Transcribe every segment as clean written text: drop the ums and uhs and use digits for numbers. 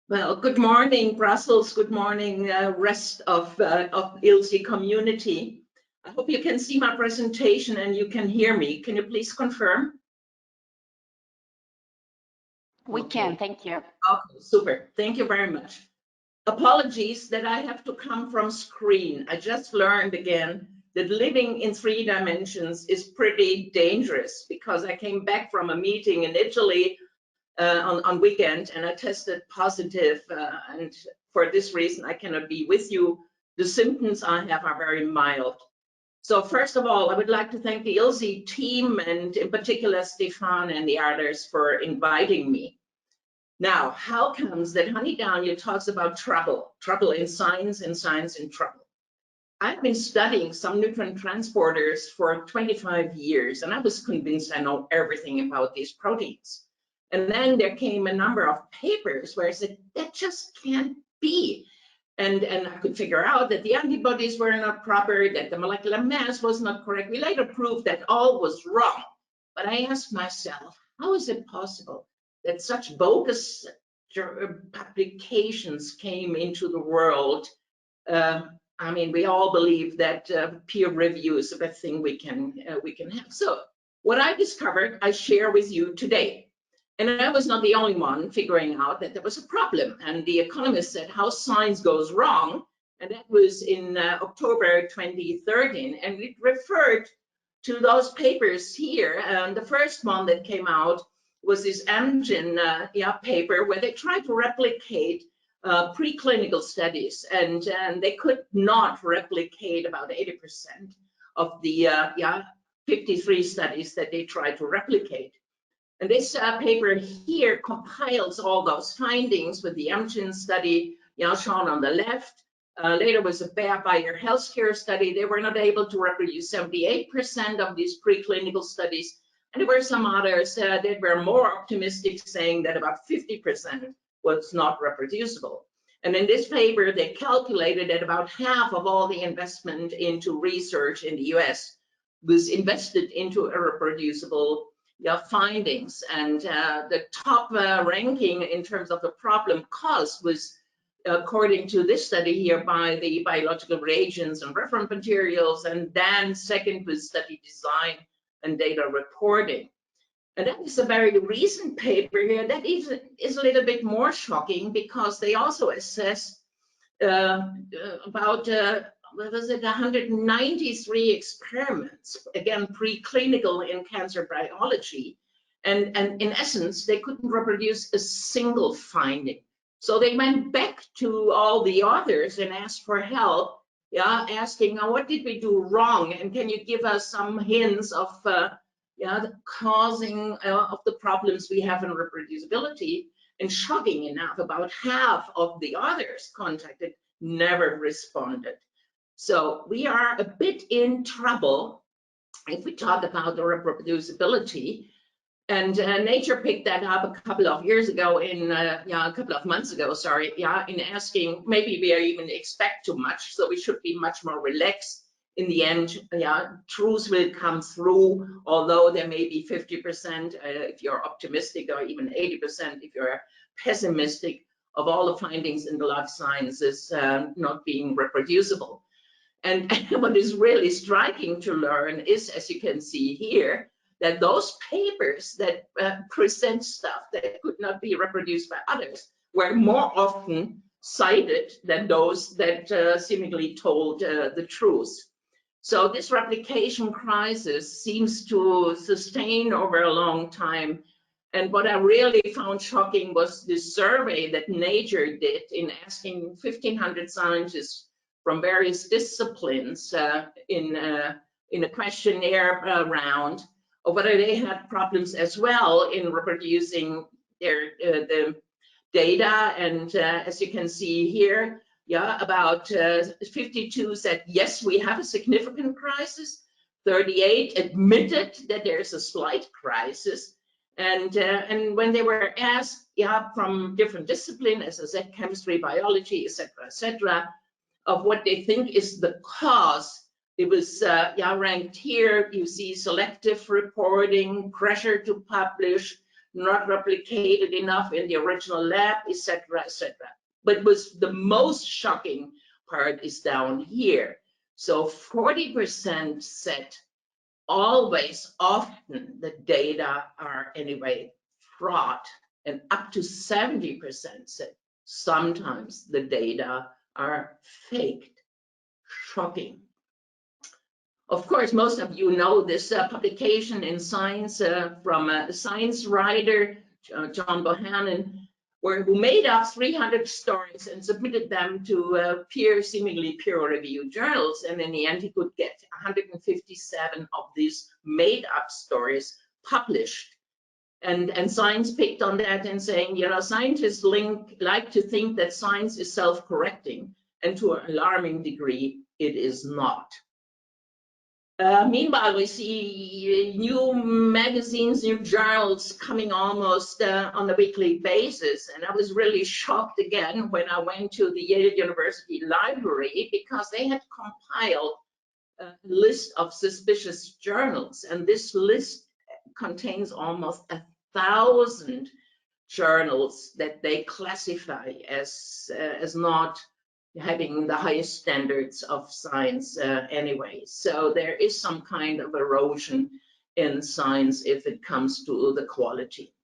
Well, good morning, Brussels. Good morning, rest of ILSI community. I hope you can see my presentation and you can hear me. Can you please confirm? We can, thank you. Okay, super. Thank you very much. Apologies that I have to come from screen. I just learned again that living in 3 dimensions is pretty dangerous because I came back from a meeting in Italy on weekend and I tested positive, and for this reason I cannot be with you. The symptoms I have are very mild. So first of all, I would like to thank the ILSI team and in particular Stefan and the others for inviting me. Now, how comes that Hannelore Daniel talks about trouble in science and science in trouble? I've been studying some nutrient transporters for 25 years and I was convinced I know everything about these proteins. And then there came a number of papers where I said, that just can't be. And I could figure out that the antibodies were not proper, that the molecular mass was not correct. We later proved that all was wrong. But I asked myself, how is it possible that such bogus publications came into the world? I mean, we all believe that peer review is the best thing we can have. So what I discovered, I share with you today. And I was not the only one figuring out that there was a problem. And the Economist said how science goes wrong. And that was in October 2013. And it referred to those papers here. And the first one that came out was this Amgen paper where they tried to replicate preclinical studies. And they could not replicate about 80% of the 53 studies that they tried to replicate. And this paper here compiles all those findings with the Amgen study, shown on the left. Later was a Bayer healthcare study. They were not able to reproduce 78% of these preclinical studies. And there were some others that were more optimistic, saying that about 50% was not reproducible. And in this paper, they calculated that about half of all the investment into research in the US was invested into a reproducible findings, and the top ranking in terms of the problem cost was, according to this study here, by the biological reagents and reference materials, and then second was study design and data reporting. And that is a very recent paper here that is a little bit more shocking because they also assess about what was it, 193 experiments, again, preclinical in cancer biology. And in essence, they couldn't reproduce a single finding. So they went back to all the authors and asked for help, asking, what did we do wrong? And can you give us some hints of the causing of the problems we have in reproducibility? And shocking enough, about half of the authors contacted never responded. So we are a bit in trouble if we talk about the reproducibility. And Nature picked that up a couple of years ago, a couple of months ago, sorry, in asking maybe we even expect too much, so we should be much more relaxed. In the end, truth will come through, although there may be 50% if you're optimistic, or even 80% if you're pessimistic, of all the findings in the life sciences not being reproducible. And what is really striking to learn is, as you can see here, that those papers that present stuff that could not be reproduced by others were more often cited than those that seemingly told the truth. So this replication crisis seems to sustain over a long time. And what I really found shocking was this survey that Nature did in asking 1,500 scientists from various disciplines in a questionnaire round, or whether they had problems as well in reproducing their the data. And as you can see here, about 52 said, yes, we have a significant crisis. 38 admitted that there's a slight crisis. And when they were asked, from different disciplines, as I said, chemistry, biology, etc., of what they think is the cause, it was ranked here. You see selective reporting, pressure to publish, not replicated enough in the original lab, etc., etc. But was the most shocking part is down here. So 40% said always, often the data are anyway fraud, and up to 70% said sometimes the data are faked. Shocking. Of course, most of you know this publication in Science from a science writer, John Bohannon, who made up 300 stories and submitted them to seemingly peer-reviewed journals. And in the end, he could get 157 of these made-up stories published. And Science picked on that and saying, you know, scientists like to think that science is self-correcting, and to an alarming degree, it is not. Meanwhile, we see new magazines, new journals coming almost on a weekly basis. And I was really shocked again when I went to the Yale University Library, because they had compiled a list of suspicious journals. And this list contains almost 1,000 journals that they classify as not having the highest standards of science anyway. So there is some kind of erosion in science if it comes to the quality.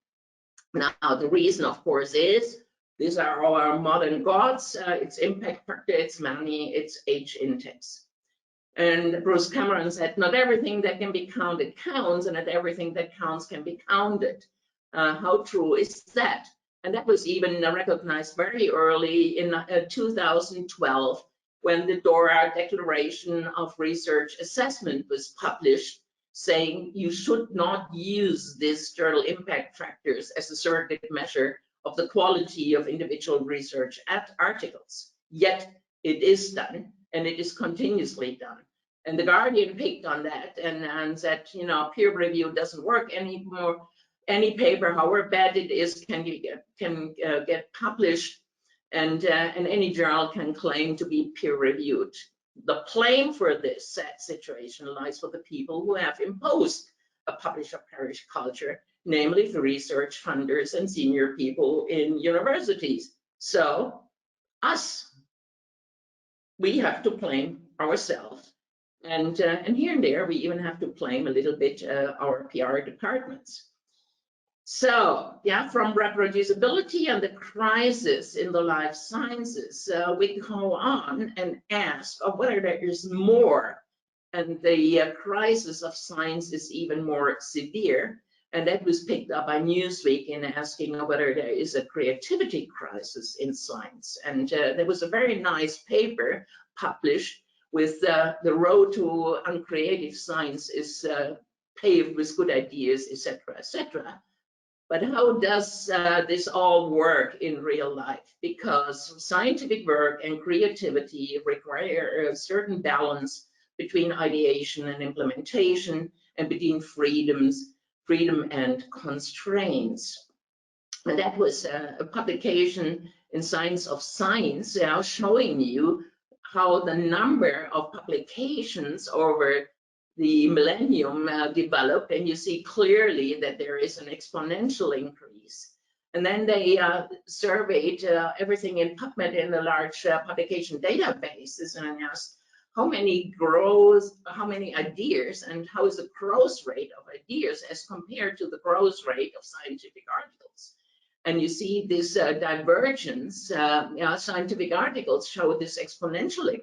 Now, the reason, of course, is these are all our modern gods. It's impact factor, it's money, it's age index. And Bruce Cameron said, not everything that can be counted counts, and not everything that counts can be counted. How true is that? And that was even recognized very early in 2012, when the DORA Declaration of Research Assessment was published, saying you should not use these journal impact factors as a surrogate measure of the quality of individual research articles. Yet it is done, and it is continuously done. And the Guardian picked on that and said, you know, peer review doesn't work anymore. Any paper, however bad it is, can get published, and any journal can claim to be peer-reviewed. The blame for this sad situation lies with the people who have imposed a publish-or-perish culture, namely the research funders and senior people in universities. So, us, we have to blame ourselves, and here and there we even have to blame a little bit our PR departments. So, yeah, from reproducibility and the crisis in the life sciences, we go on and ask whether there is more, and the crisis of science is even more severe. And that was picked up by Newsweek in asking whether there is a creativity crisis in science. And there was a very nice paper published with the road to uncreative science is paved with good ideas, etc., etc. But how does this all work in real life? Because scientific work and creativity require a certain balance between ideation and implementation, and between freedom and constraints. And that was a publication in Science of Science, showing you how the number of publications over the millennium developed, and you see clearly that there is an exponential increase. And then they surveyed everything in PubMed in the large publication databases, and asked how many ideas, and how is the growth rate of ideas as compared to the growth rate of scientific articles. And you see this divergence. Scientific articles show this exponential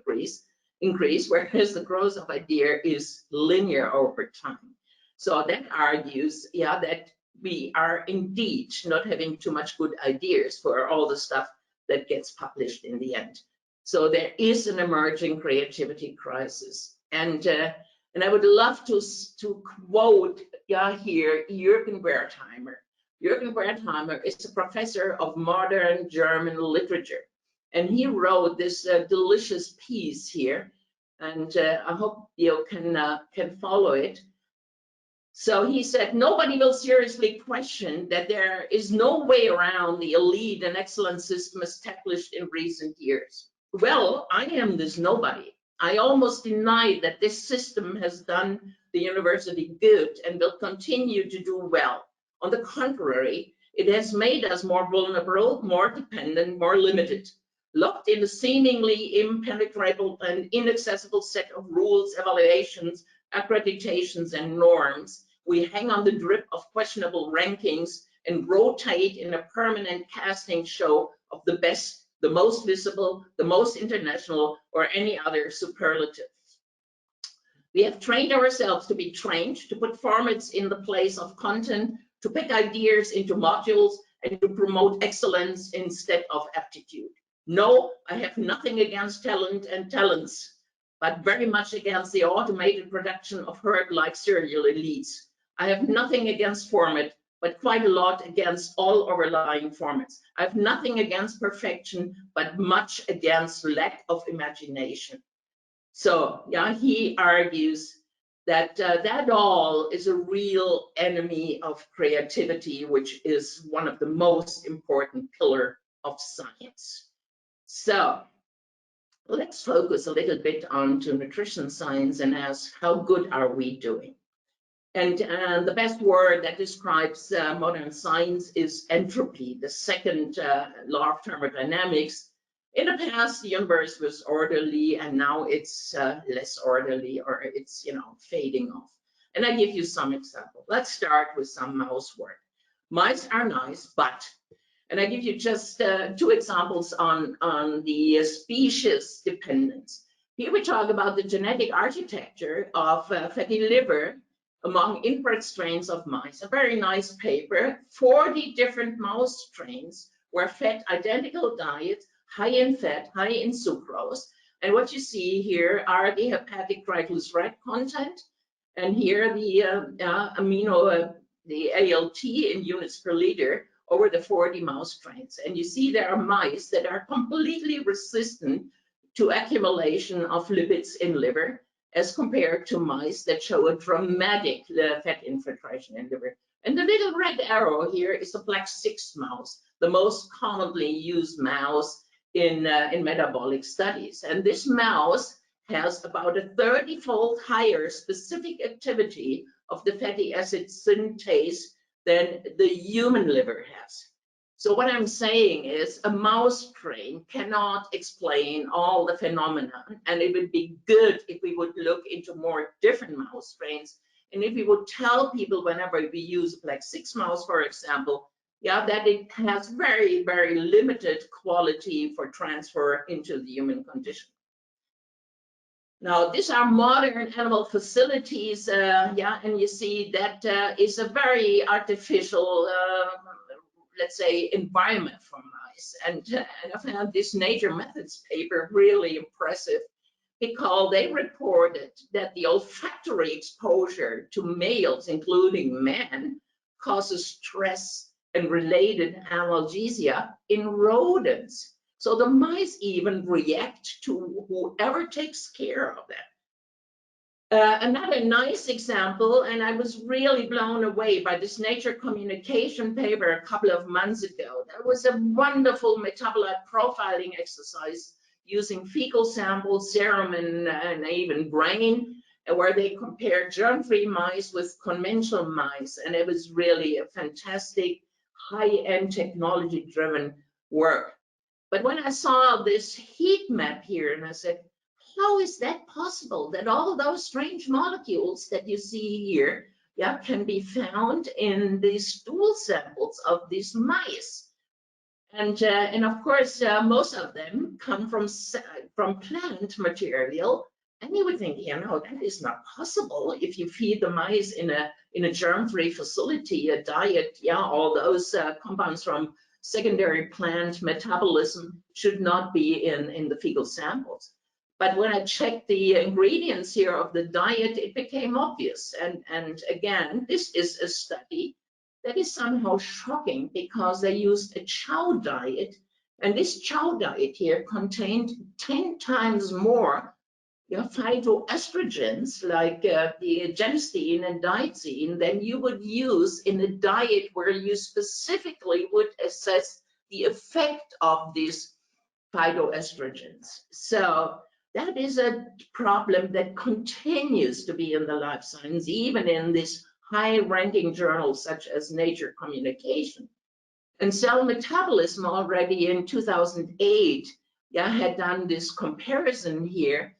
increase, whereas the growth of idea is linear over time. So that argues, that we are indeed not having too much good ideas for all the stuff that gets published in the end. So there is an emerging creativity crisis, and I would love to quote here Jürgen Wertheimer. Jürgen Wertheimer is a professor of modern German literature, and he wrote this delicious piece here, and I hope you can follow it. So he said, nobody will seriously question that there is no way around the elite and excellent system established in recent years. Well, I am this nobody. I almost deny that this system has done the university good and will continue to do well. On the contrary, it has made us more vulnerable, more dependent, more limited, locked in a seemingly impenetrable and inaccessible set of rules, evaluations, accreditations, and norms. We hang on the drip of questionable rankings and rotate in a permanent casting show of the best, the most visible, the most international, or any other superlative. We have trained ourselves to be trained, to put formats in the place of content, to pick ideas into modules, and to promote excellence instead of aptitude. No, I have nothing against talent and talents, but very much against the automated production of herd-like serial elites. I have nothing against format, but quite a lot against all overlying formats. I have nothing against perfection, but much against lack of imagination. So yeah, he argues that that all is a real enemy of creativity, which is one of the most important pillars of science. So let's focus a little bit onto nutrition science and ask, how good are we doing? And the best word that describes modern science is entropy, the second law of thermodynamics. In the past, the universe was orderly, and now it's less orderly, or it's, fading off. And I give you some examples. Let's start with some mouse work. Mice are nice, but, and I give you just 2 examples on the species dependence. Here we talk about the genetic architecture of fatty liver among inbred strains of mice. A very nice paper, 40 different mouse strains were fed identical diets, high in fat, high in sucrose. And what you see here are the hepatic triglyceride content, and here the the ALT in units per liter over the 40 mouse strains. And you see there are mice that are completely resistant to accumulation of lipids in liver, as compared to mice that show a dramatic fat infiltration in liver. And the little red arrow here is a black 6 mouse, the most commonly used mouse in metabolic studies. And this mouse has about a 30-fold higher specific activity of the fatty acid synthase than the human liver has. So what I'm saying is a mouse strain cannot explain all the phenomena, and it would be good if we would look into more different mouse strains, and if we would tell people whenever we use black 6 mouse, for example, that it has very, very limited quality for transfer into the human condition. Now, these are modern animal facilities, and you see that is a very artificial let's say, environment for mice. And I found this Nature Methods paper really impressive, because they reported that the olfactory exposure to males, including men, causes stress and related analgesia in rodents. So the mice even react to whoever takes care of them. Another nice example, and I was really blown away by this Nature Communication paper a couple of months ago. There was a wonderful metabolite profiling exercise using fecal samples, serum, and even brain, where they compared germ-free mice with conventional mice. And it was really a fantastic, high-end technology-driven work. But when I saw this heat map here, and I said, how is that possible, that all those strange molecules that you see here can be found in these stool samples of these mice? And of course, most of them come from plant material. And you would think, that is not possible if you feed the mice in a germ-free facility, a diet, all those compounds from secondary plant metabolism should not be in the fecal samples. But when I checked the ingredients here of the diet, it became obvious. And again, this is a study that is somehow shocking, because they used a chow diet. And this chow diet here contained 10 times more phytoestrogens, like the genistein and dietine, than you would use in a diet where you specifically would assess the effect of these phytoestrogens. So that is a problem that continues to be in the life science, even in this high-ranking journals such as Nature Communication. And Cell Metabolism already in 2008 had done this comparison here,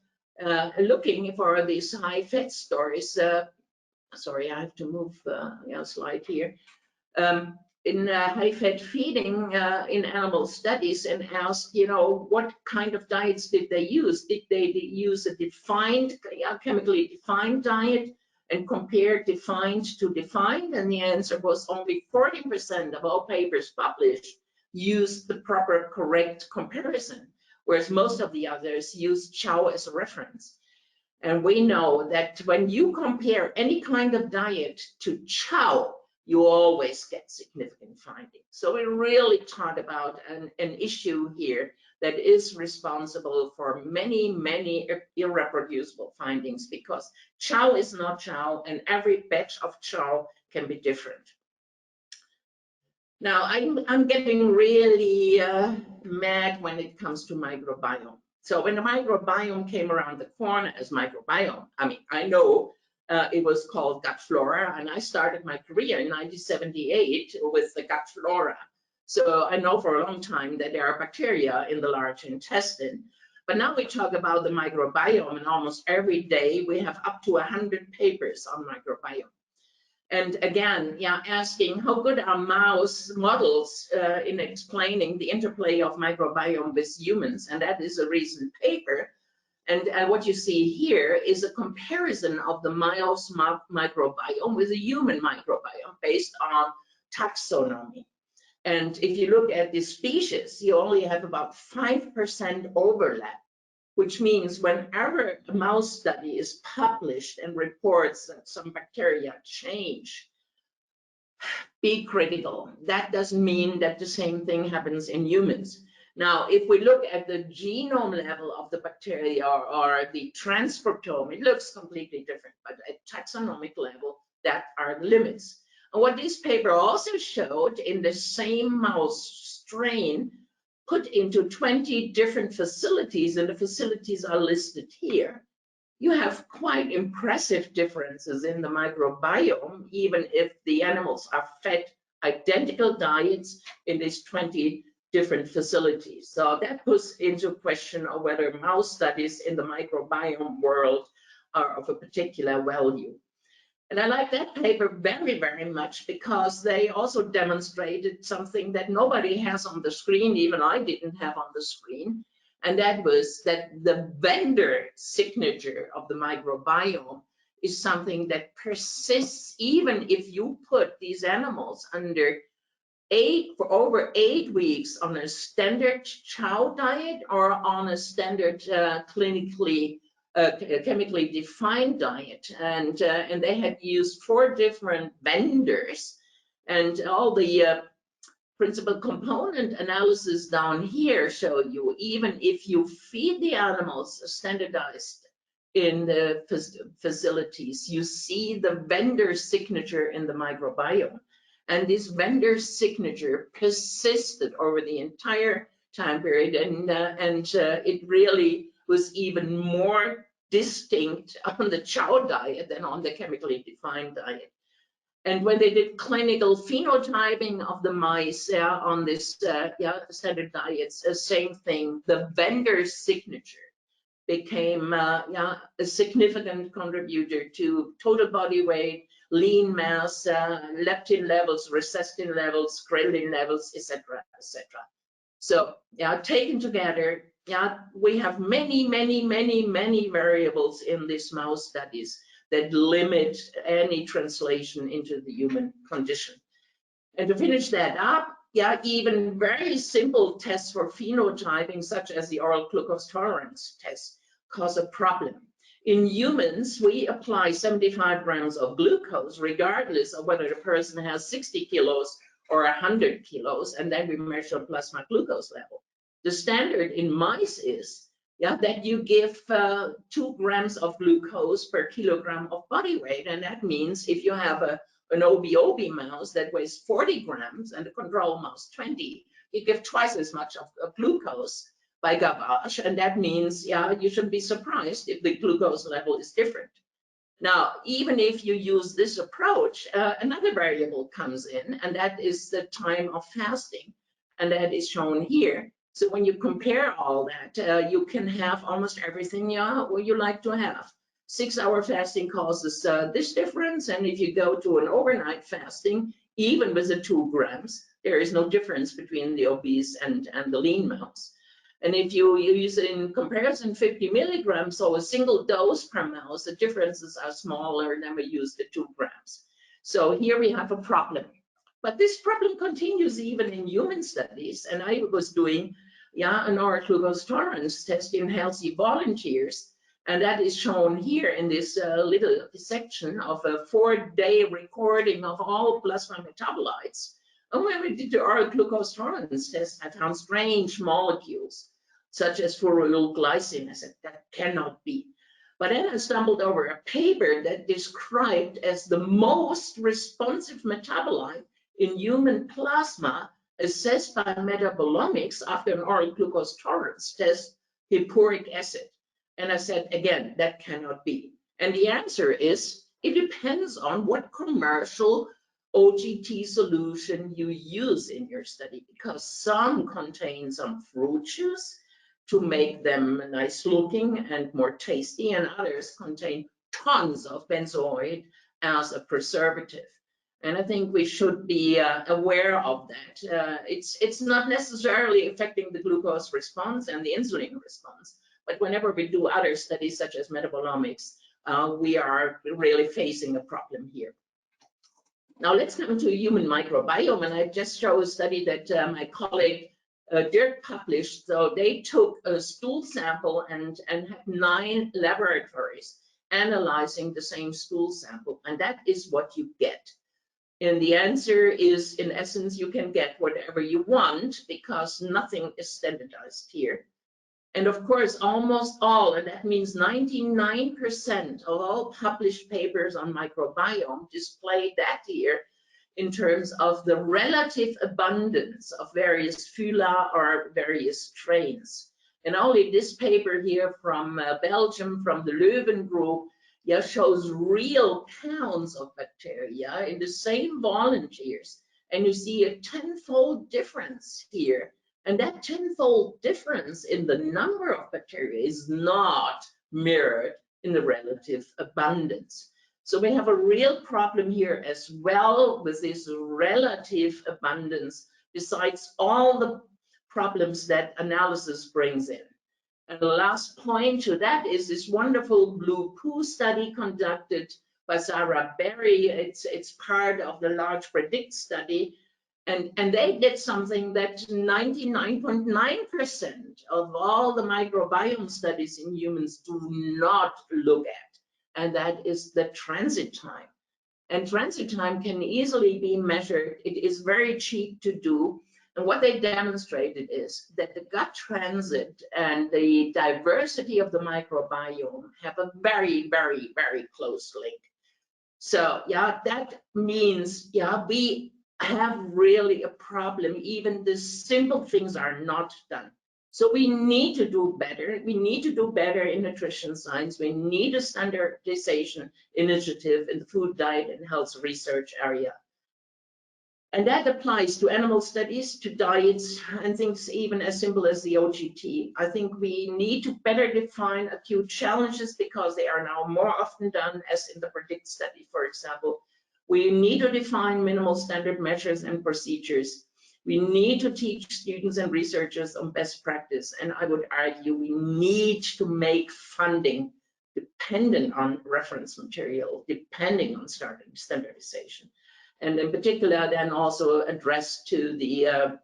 looking for these high-fat stories. Sorry, I have to move slide here. In high-fat feeding in animal studies, and asked, what kind of diets did they use? Did they use a defined, chemically defined diet and compare defined to defined? And the answer was only 40% of all papers published used the proper, correct comparison, whereas most of the others used chow as a reference. And we know that when you compare any kind of diet to chow, you always get significant findings. So we really talk about an issue here that is responsible for many, many irreproducible findings, because chow is not chow, and every batch of chow can be different. Now, I'm getting really mad when it comes to microbiome. So when the microbiome came around the corner as microbiome, I know it was called gut flora, and I started my career in 1978 with the gut flora. So I know for a long time that there are bacteria in the large intestine. But now we talk about the microbiome, and almost every day we have up to 100 papers on microbiome. And again, asking how good are mouse models in explaining the interplay of microbiome with humans, and that is a recent paper. And what you see here is a comparison of the mouse microbiome with a human microbiome based on taxonomy. And if you look at the species, you only have about 5% overlap, which means whenever a mouse study is published and reports that some bacteria change, be critical. That doesn't mean that the same thing happens in humans. Now, if we look at the genome level of the bacteria or the transcriptome, it looks completely different, but at taxonomic level, that are the limits. And what this paper also showed, in the same mouse strain, put into 20 different facilities, and the facilities are listed here, you have quite impressive differences in the microbiome, even if the animals are fed identical diets in these 20 different facilities. So that puts into question of whether mouse studies in the microbiome world are of a particular value. And I like that paper very, very much, because they also demonstrated something that nobody has on the screen, even I didn't have on the screen, and that was that the vendor signature of the microbiome is something that persists even if you put these animals under for over 8 weeks on a standard chow diet or on a standard chemically defined diet, and they had used 4 different vendors, and all the principal component analysis down here show you, even if you feed the animals standardized in the facilities, you see the vendor signature in the microbiome. And this vendor signature persisted over the entire time period, and it really was even more distinct on the chow diet than on the chemically defined diet. And when they did clinical phenotyping of the mice on this standard diets, same thing, the vendor signature became a significant contributor to total body weight, lean mass, leptin levels, resistin levels, ghrelin levels, etc., etc. So taken together, we have many, many, many, many variables in these mouse studies that limit any translation into the human condition. And to finish that up, even very simple tests for phenotyping, such as the oral glucose tolerance test, cause a problem. In humans, we apply 75 grams of glucose, regardless of whether the person has 60 kilos or 100 kilos, and then we measure plasma glucose level. The standard in mice is that you give 2 grams of glucose per kilogram of body weight, and that means if you have an OB mouse that weighs 40 grams and a control mouse 20, you give twice as much of glucose by gavage, and that means you shouldn't be surprised if the glucose level is different. Now, even if you use this approach, another variable comes in, and that is the time of fasting, and that is shown here. So when you compare all that, you can have almost everything you like to have. 6-hour fasting causes this difference, and if you go to an overnight fasting, even with the 2 grams, there is no difference between the obese and the lean mouse. And if you use in comparison 50 milligrams, so a single dose per mouse, the differences are smaller than we use the 2 grams. So here we have a problem. But this problem continues even in human studies. And I was doing an oral glucose tolerance test in healthy volunteers. And that is shown here in this little section of a 4-day recording of all plasma metabolites. And when we did the oral glucose tolerance test, I found strange molecules, such as furyl glycine. I said, that cannot be. But then I stumbled over a paper that described as the most responsive metabolite in human plasma assessed by metabolomics after an oral glucose tolerance test, hippuric acid. And I said, again, that cannot be. And the answer is, it depends on what commercial OGT solution you use in your study, because some contain some fruit juice to make them nice looking and more tasty, and others contain tons of benzoate as a preservative. And I think we should be aware of that. It's not necessarily affecting the glucose response and the insulin response, but whenever we do other studies such as metabolomics, we are really facing a problem here. Now let's come to human microbiome, and I just show a study that my colleague Dirk published. So they took a stool sample and had 9 laboratories analyzing the same stool sample, and that is what you get. And the answer is, in essence, you can get whatever you want because nothing is standardized here. And of course, almost all, and that means 99% of all published papers on microbiome display that here in terms of the relative abundance of various phyla or various strains. And only this paper here from Belgium, from the Leuven group, shows real counts of bacteria in the same volunteers. And you see a 10-fold difference here. And that 10-fold difference in the number of bacteria is not mirrored in the relative abundance. So we have a real problem here as well with this relative abundance, besides all the problems that analysis brings in. And the last point to that is this wonderful blue poo study conducted by Sarah Berry. It's part of the large PREDICT study. And they did something that 99.9% of all the microbiome studies in humans do not look at, and that is the transit time. And transit time can easily be measured. It is very cheap to do. And what they demonstrated is that the gut transit and the diversity of the microbiome have a very, very, very close link. So that means we have really a problem. Even the simple things are not done. So we need to do better. We need to do better in nutrition science. We need a standardization initiative in the food, diet, and health research area. And that applies to animal studies, to diets, and things even as simple as the OGT. I think we need to better define acute challenges because they are now more often done, as in the PREDICT study, for example. We need to define minimal standard measures and procedures. We need to teach students and researchers on best practice. And I would argue we need to make funding dependent on reference material, depending on standardization. And in particular, then also addressed to the,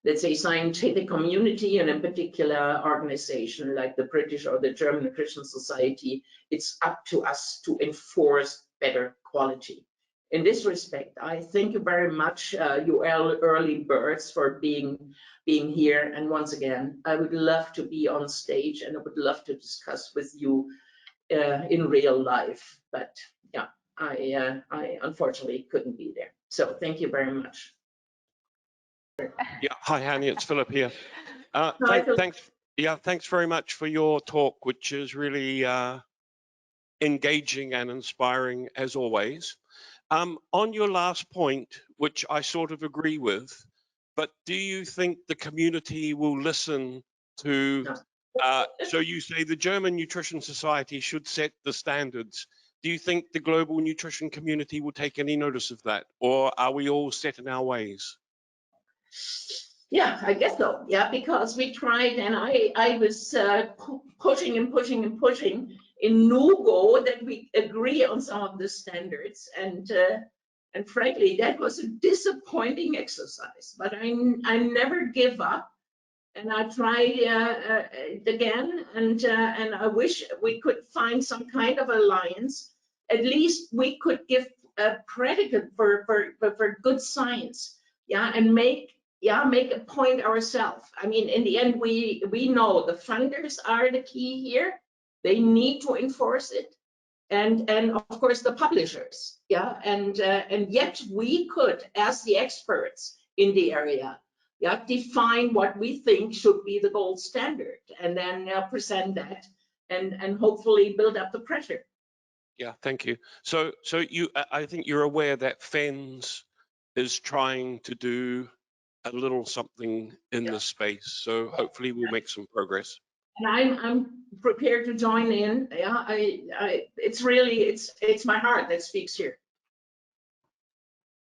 let's say, scientific community, and in particular, organization like the British or the German Nutrition Society. It's up to us to enforce better quality. In this respect, I thank you very much, you early birds, for being here. And once again, I would love to be on stage, and I would love to discuss with you in real life. But yeah. I unfortunately couldn't be there. So thank you very much. Yeah, hi Hanny, it's Philip here. Thanks very much for your talk, which is really engaging and inspiring as always. On your last point, which I sort of agree with, but do you think the community will listen to, so you say the German Nutrition Society should set the standards. Do you think the global nutrition community will take any notice of that? Or are we all set in our ways? Yeah, I guess so. Yeah, because we tried, and I was pushing and pushing and pushing in no-go that we agree on some of the standards, and frankly, that was a disappointing exercise. But I never give up, and I try again, and I wish we could find some kind of alliance. At least we could give a predicate for good science, yeah, and make a point ourselves. I mean, in the end, we know the funders are the key here. They need to enforce it, and of course the publishers, yeah, and yet we could, as the experts in the area, yeah, define what we think should be the gold standard, and then present that, and hopefully build up the pressure. Yeah, thank you. So you, I think you're aware that FENS is trying to do a little something in this space. So hopefully we'll make some progress. And I'm prepared to join in. Yeah, it's really it's my heart that speaks here.